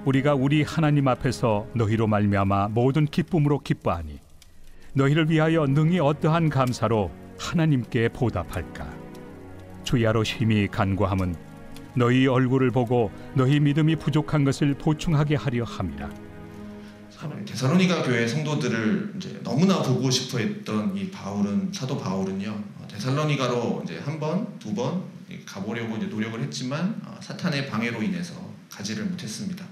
우리가 우리 하나님 앞에서 너희로 말미암아 모든 기쁨으로 기뻐하니 너희를 위하여 능히 어떠한 감사로 하나님께 보답할까. 주야로 심히 간구함은 너희 얼굴을 보고 너희 믿음이 부족한 것을 보충하게 하려 함이라. 데살로니가 교회 성도들을 이제 너무나 보고 싶어했던 이 사도 바울은요, 데살로니가로 이제 한 번, 두 번 가보려고 이제 노력을 했지만 사탄의 방해로 인해서 가지를 못했습니다.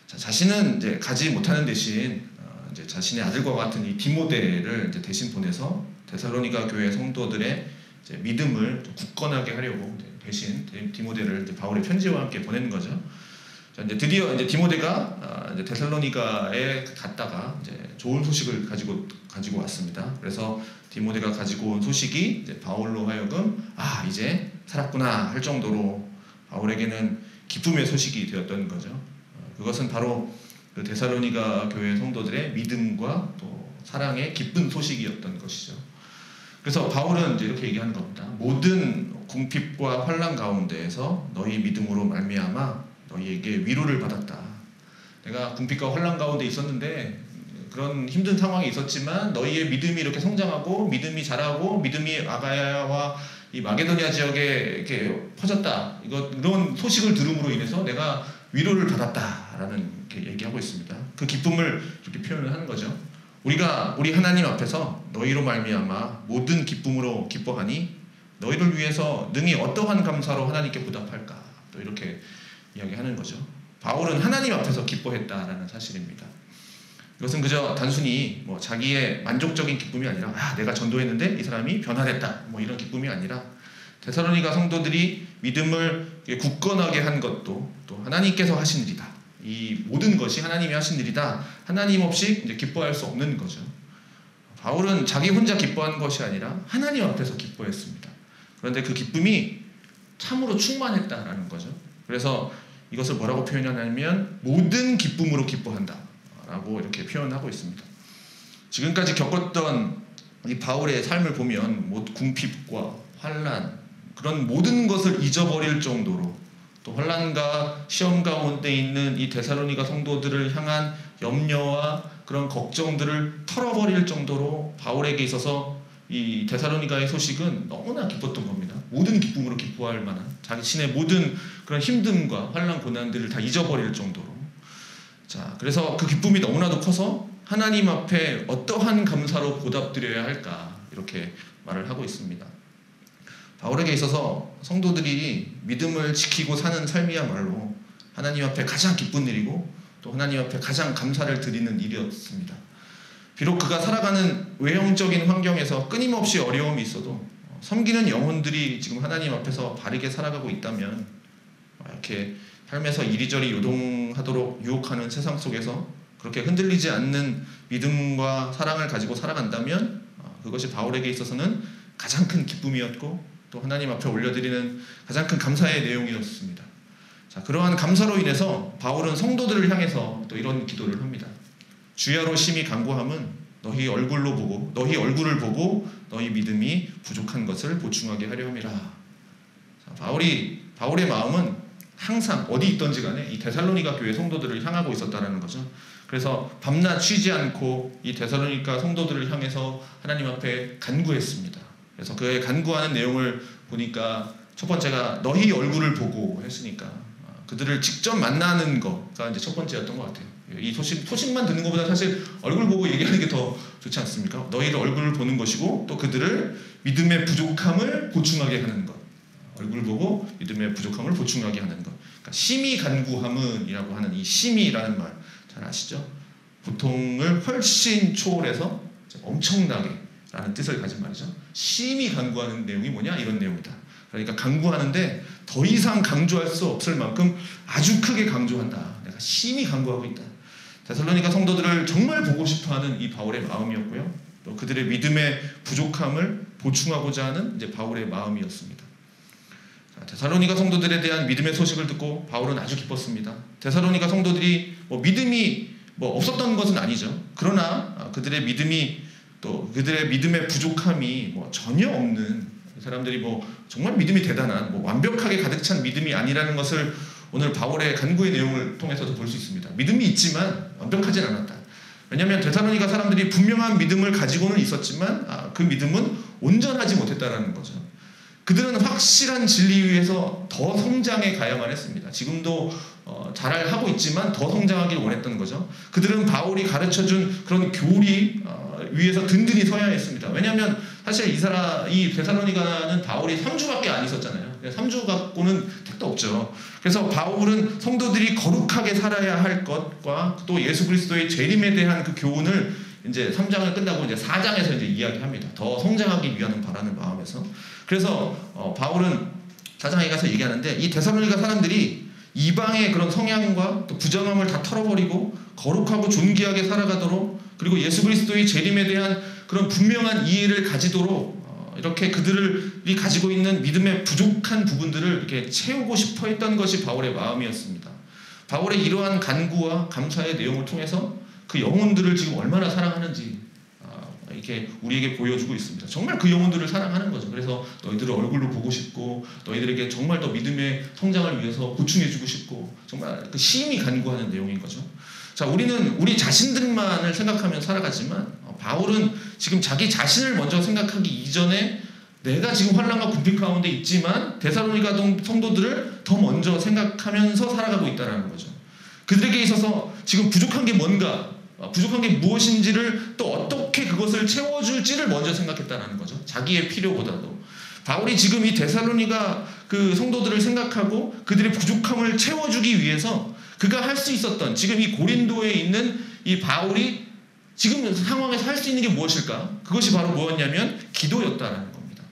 자신은 이제 가지 못하는 대신 이제 자신의 아들과 같은 이 디모데를 이제 대신 보내서 데살로니가 교회 성도들의 이제 믿음을 좀 굳건하게 하려고 대신 디모데를 이제 바울의 편지와 함께 보내는 거죠. 이제 드디어 이제 디모데가 이제 데살로니가에 갔다가 이제 좋은 소식을 가지고 왔습니다. 그래서 디모데가 가지고 온 소식이 이제 바울로 하여금 이제 살았구나 할 정도로 바울에게는 기쁨의 소식이 되었던 거죠. 그것은 바로 그 데살로니가 교회 성도들의 믿음과 또 사랑의 기쁜 소식이었던 것이죠. 그래서 바울은 이제 이렇게 얘기하는 겁니다. 모든 궁핍과 환난 가운데에서 너희 믿음으로 말미암아 너희에게 위로를 받았다. 내가 궁핍과 환난 가운데 있었는데 그런 힘든 상황이 있었지만 너희의 믿음이 이렇게 성장하고 믿음이 자라고 믿음이 아가야와 이 마게도니아 지역에 이렇게 퍼졌다. 이런 소식을 들음으로 인해서 내가 위로를 받았다라는 이렇게 얘기하고 있습니다. 그 기쁨을 이렇게 표현을 하는 거죠. 우리가 우리 하나님 앞에서 너희로 말미암아 모든 기쁨으로 기뻐하니 너희를 위해서 능히 어떠한 감사로 하나님께 보답할까. 또 이렇게 이야기하는 거죠. 바울은 하나님 앞에서 기뻐했다라는 사실입니다. 이것은 그저 단순히 자기의 만족적인 기쁨이 아니라 내가 전도했는데 이 사람이 변화됐다 이런 기쁨이 아니라 데살로니가 성도들이 믿음을 굳건하게 한 것도 또 하나님께서 하신 일이다. 이 모든 것이 하나님이 하신 일이다. 하나님 없이 이제 기뻐할 수 없는 거죠. 바울은 자기 혼자 기뻐한 것이 아니라 하나님 앞에서 기뻐했습니다. 그런데 그 기쁨이 참으로 충만했다라는 거죠. 그래서 이것을 뭐라고 표현하냐면 모든 기쁨으로 기뻐한다 라고 이렇게 표현하고 있습니다. 지금까지 겪었던 이 바울의 삶을 보면 궁핍과 환난 그런 모든 것을 잊어버릴 정도로 또 환난과 시험 가운데 있는 이 데살로니가 성도들을 향한 염려와 그런 걱정들을 털어버릴 정도로 바울에게 있어서 이 데살로니가의 소식은 너무나 기뻤던 겁니다. 모든 기쁨으로 기뻐할 만한 자신의 모든 그런 힘듦과 환난 고난들을 다 잊어버릴 정도로. 그래서 그 기쁨이 너무나도 커서 하나님 앞에 어떠한 감사로 보답드려야 할까 이렇게 말을 하고 있습니다. 바울에게 있어서 성도들이 믿음을 지키고 사는 삶이야말로 하나님 앞에 가장 기쁜 일이고 또 하나님 앞에 가장 감사를 드리는 일이었습니다. 비록 그가 살아가는 외형적인 환경에서 끊임없이 어려움이 있어도 섬기는 영혼들이 지금 하나님 앞에서 바르게 살아가고 있다면 이렇게 삶에서 이리저리 요동하도록 유혹하는 세상 속에서 그렇게 흔들리지 않는 믿음과 사랑을 가지고 살아간다면 그것이 바울에게 있어서는 가장 큰 기쁨이었고 또 하나님 앞에 올려드리는 가장 큰 감사의 내용이었습니다. 그러한 감사로 인해서 바울은 성도들을 향해서 또 이런 기도를 합니다. 주야로 심히 간구함은 너희 얼굴을 보고 너희 믿음이 부족한 것을 보충하게 하려 함이라. 바울의 마음은 항상 어디 있던지 간에 이 데살로니가 교회 성도들을 향하고 있었다는 거죠. 그래서 밤낮 쉬지 않고 이 데살로니가 성도들을 향해서 하나님 앞에 간구했습니다. 그래서 그의 간구하는 내용을 보니까 첫 번째가 너희 얼굴을 보고 했으니까 그들을 직접 만나는 거가 이제 첫 번째였던 것 같아요. 이 소식만 듣는 것보다 사실 얼굴 보고 얘기하는 게 더 좋지 않습니까? 너희를 얼굴을 보는 것이고 또 그들을 믿음의 부족함을 보충하게 하는 것. 얼굴을 보고 믿음의 부족함을 보충하게 하는 것. 그러니까 심히 간구함은 이라고 하는 이 심히라는 말 잘 아시죠? 보통을 훨씬 초월해서 엄청나게 라는 뜻을 가진 말이죠. 심히 간구하는 내용이 뭐냐? 이런 내용이다. 그러니까 강구하는데 더 이상 강조할 수 없을 만큼 아주 크게 강조한다. 내가 심히 간구하고 있다. 데살로니가 성도들을 정말 보고 싶어하는 이 바울의 마음이었고요. 또 그들의 믿음의 부족함을 보충하고자 하는 이제 바울의 마음이었습니다. 데살로니가 성도들에 대한 믿음의 소식을 듣고 바울은 아주 기뻤습니다. 데살로니가 성도들이 믿음이 없었던 것은 아니죠. 그러나 그들의 믿음이 또 그들의 믿음의 부족함이 전혀 없는 사람들이 정말 믿음이 대단한 완벽하게 가득 찬 믿음이 아니라는 것을 오늘 바울의 간구의 내용을 통해서도 볼 수 있습니다. 믿음이 있지만 완벽하진 않았다. 왜냐하면 데살로니가 사람들이 분명한 믿음을 가지고는 있었지만 그 믿음은 온전하지 못했다라는 거죠. 그들은 확실한 진리 위에서 더 성장해 가야만 했습니다. 지금도 잘 하고 있지만 더 성장하길 원했던 거죠. 그들은 바울이 가르쳐준 그런 교리 위에서 든든히 서야 했습니다. 왜냐하면 사실 이 데살로니가는 바울이 3주밖에 안 있었잖아요. 3주 갖고는 택도 없죠. 그래서 바울은 성도들이 거룩하게 살아야 할 것과 또 예수 그리스도의 재림에 대한 그 교훈을 이제 3장을 끝나고 이제 4장에서 이제 이야기합니다. 더 성장하기 위한 바라는 마음에서. 그래서 바울은 4장에 가서 얘기하는데 이 데살로니가 사람들이 이방의 그런 성향과 또 부정함을 다 털어버리고 거룩하고 존귀하게 살아가도록 그리고 예수 그리스도의 재림에 대한 그런 분명한 이해를 가지도록 이렇게 그들이 가지고 있는 믿음의 부족한 부분들을 이렇게 채우고 싶어 했던 것이 바울의 마음이었습니다. 바울의 이러한 간구와 감사의 내용을 통해서 그 영혼들을 지금 얼마나 사랑하는지 이렇게 우리에게 보여주고 있습니다. 정말 그 영혼들을 사랑하는 거죠. 그래서 너희들을 얼굴로 보고 싶고 너희들에게 정말 더 믿음의 성장을 위해서 보충해주고 싶고 정말 그 심히 간구하는 내용인 거죠. 자, 우리는 우리 자신들만을 생각하면 살아가지만 바울은 지금 자기 자신을 먼저 생각하기 이전에 내가 지금 환난과 궁핍 가운데 있지만 데살로니가 성도들을 더 먼저 생각하면서 살아가고 있다는 거죠. 그들에게 있어서 지금 부족한 게 뭔가 부족한 게 무엇인지를 또 어떻게 그것을 채워줄지를 먼저 생각했다는 거죠. 자기의 필요보다도. 바울이 지금 이 데살로니가 그 성도들을 생각하고 그들의 부족함을 채워주기 위해서 그가 할 수 있었던 지금 이 고린도에 있는 이 바울이 지금 상황에서 할 수 있는 게 무엇일까? 그것이 바로 뭐였냐면 기도였다는 겁니다.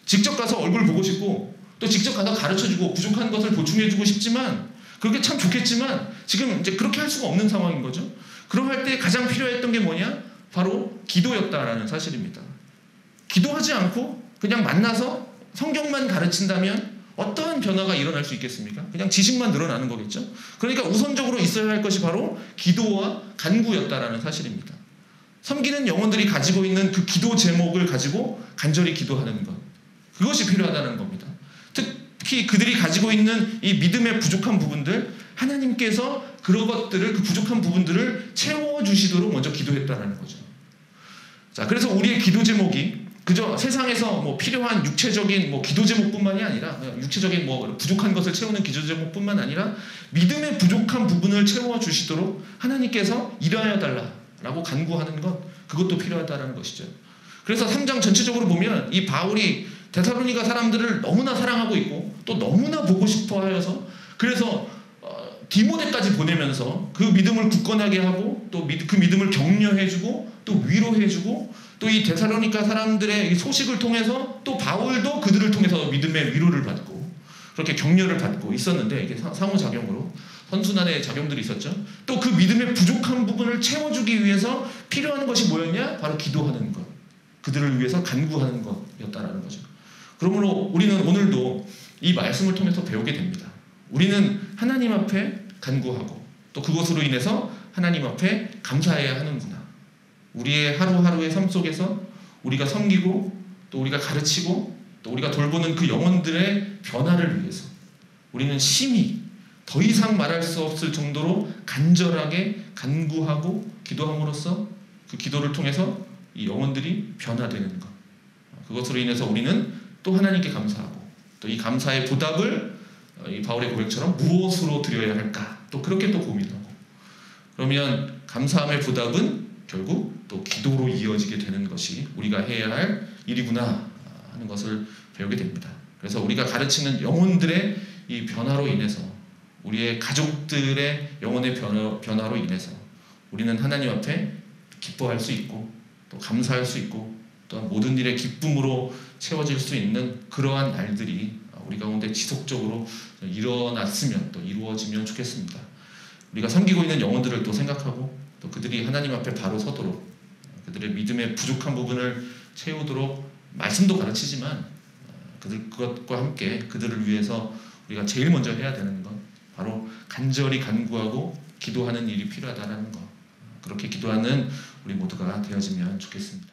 직접 가서 얼굴 보고 싶고 또 직접 가서 가르쳐주고 부족한 것을 보충해주고 싶지만 그게 참 좋겠지만 지금 이제 그렇게 할 수가 없는 상황인 거죠. 그럴 때 가장 필요했던 게 뭐냐? 바로 기도였다라는 사실입니다. 기도하지 않고 그냥 만나서 성경만 가르친다면 어떠한 변화가 일어날 수 있겠습니까? 그냥 지식만 늘어나는 거겠죠. 그러니까 우선적으로 있어야 할 것이 바로 기도와 간구였다라는 사실입니다. 섬기는 영혼들이 가지고 있는 그 기도 제목을 가지고 간절히 기도하는 것. 그것이 필요하다는 겁니다. 특히 그들이 가지고 있는 이 믿음의 부족한 부분들, 하나님께서 그런 것들을, 그 부족한 부분들을 채워주시도록 먼저 기도했다는 거죠. 자, 그래서 우리의 기도 제목이 그저 세상에서 필요한 육체적인 기도 제목뿐만이 아니라 육체적인 부족한 것을 채우는 기도 제목뿐만 아니라 믿음의 부족한 부분을 채워주시도록 하나님께서 일하여 달라라고 간구하는 것, 그것도 필요하다는 것이죠. 그래서 3장 전체적으로 보면 이 바울이 데살로니가 사람들을 너무나 사랑하고 있고 또 너무나 보고 싶어 하여서 그래서 디모데까지 보내면서 그 믿음을 굳건하게 하고 또 그 믿음을 격려해주고 또 위로해주고 또 이 데살로니가 사람들의 소식을 통해서 또 바울도 그들을 통해서 믿음의 위로를 받고 그렇게 격려를 받고 있었는데 이게 상호작용으로 선순환의 작용들이 있었죠. 또 그 믿음의 부족한 부분을 채워주기 위해서 필요한 것이 뭐였냐? 바로 기도하는 것. 그들을 위해서 간구하는 것이었다라는 거죠. 그러므로 우리는 오늘도 이 말씀을 통해서 배우게 됩니다. 우리는 하나님 앞에 간구하고 또 그것으로 인해서 하나님 앞에 감사해야 하는구나. 우리의 하루하루의 삶 속에서 우리가 섬기고 또 우리가 가르치고 또 우리가 돌보는 그 영혼들의 변화를 위해서 우리는 심히 더 이상 말할 수 없을 정도로 간절하게 간구하고 기도함으로써 그 기도를 통해서 이 영혼들이 변화되는 것. 그것으로 인해서 우리는 또 하나님께 감사하고 또 이 감사의 보답을 이 바울의 고백처럼 무엇으로 드려야 할까? 또 그렇게 또 고민하고 그러면 감사함의 보답은 결국 또 기도로 이어지게 되는 것이 우리가 해야 할 일이구나 하는 것을 배우게 됩니다. 그래서 우리가 가르치는 영혼들의 이 변화로 인해서 우리의 가족들의 영혼의 변화로 인해서 우리는 하나님 앞에 기뻐할 수 있고 또 감사할 수 있고 또 모든 일의 기쁨으로 채워질 수 있는 그러한 날들이 우리 가운데 지속적으로 일어났으면 또 이루어지면 좋겠습니다. 우리가 섬기고 있는 영혼들을 또 생각하고 또 그들이 하나님 앞에 바로 서도록 그들의 믿음의 부족한 부분을 채우도록 말씀도 가르치지만 그것과 함께 그들을 위해서 우리가 제일 먼저 해야 되는 건 바로 간절히 간구하고 기도하는 일이 필요하다는 것. 그렇게 기도하는 우리 모두가 되어지면 좋겠습니다.